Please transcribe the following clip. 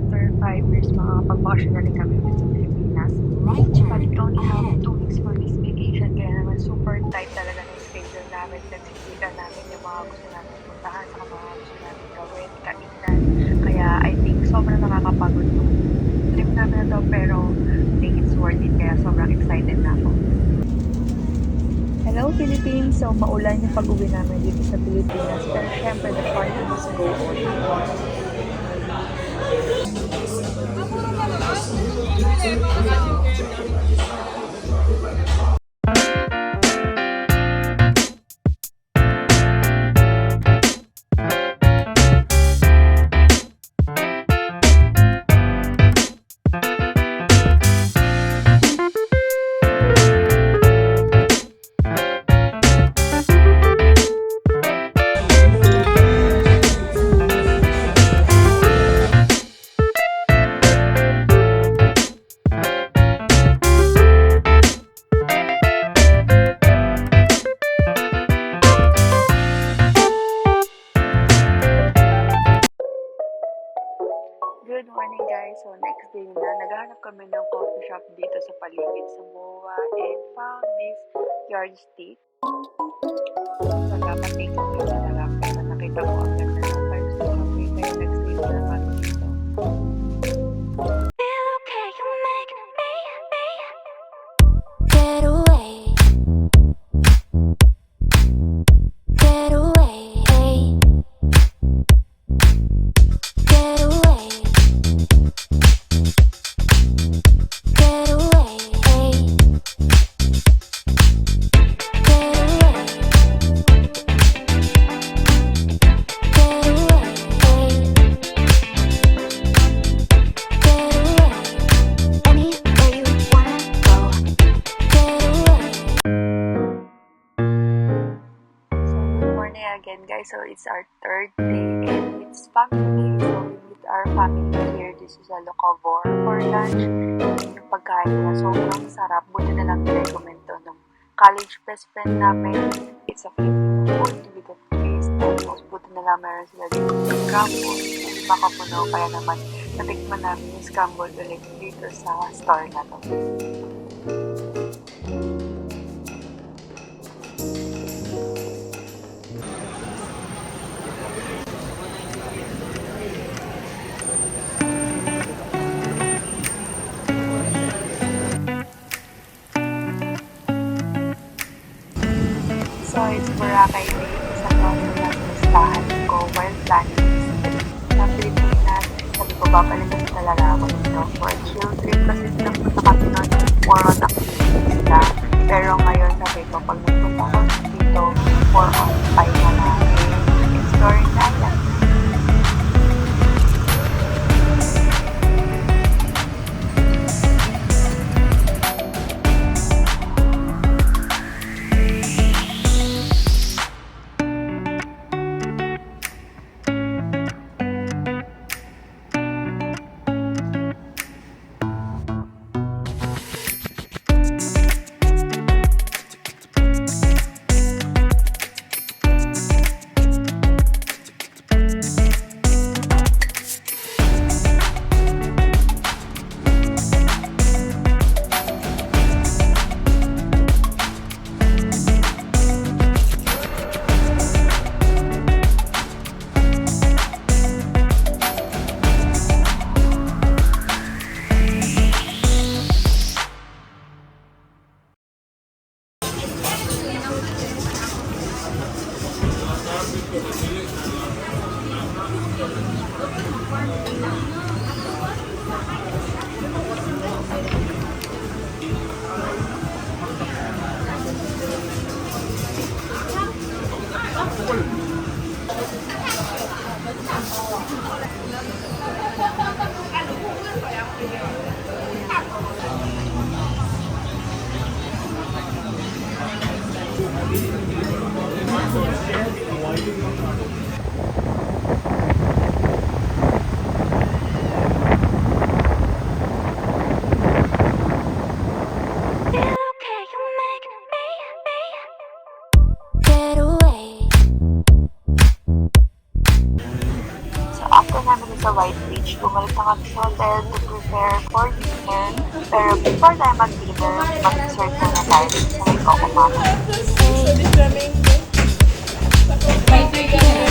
after 5 years, makakapag-vacation na rin kami sa Pilipinas. But we only have 2 weeks for this vacation, kaya naman super tight talaga ng schedule namin. Nagsisikan namin yung mga gusto namin puntahan, sa mga gusto namin gawin, kainan. Kaya I think sobrang nakakapagod yung trip namin na to, pero I think it's worth it, kaya sobrang excited na ako. Hello Philippines! So maulan yung pag-uwi namin dito sa Pilipinas, pero syempre the party must go on. Good morning guys! So next day na, naghahanap kami ng coffee shop dito sa paligid sa MOA and found this yardstick. So dapat take away talaga, pero nakita ko ang ganda ng vibes ng cafe, kaya next day na kami dito. Again guys, so it's our third day and it's family day, so we meet our family here. This is a locavor for lunch. Yung pagkain nila sobrang sarap, buti na lang recommend to ng college best friend namin. It's a Filipino food with a taste, tapos buti na lang meron sila dito yung scramble, hindi makapuno, kaya naman natikman namin yung scramble ulit dito sa store na to. So it's Boracay Day, isa to sa listahan ko while planning sa Pilipinas. Sabi ko babalikan talaga ako dito for a chill trip kasi nagpunta kami nun more on activities lang. Pero ngayon sabi ko pag nagpunta ako dito more on pahinga na exploring na lang. bumalik na kami sa hotel to prepare for dinner. Pero before tayo mag-dinner, mag-dessert muna tayo sa may Coco Mama. May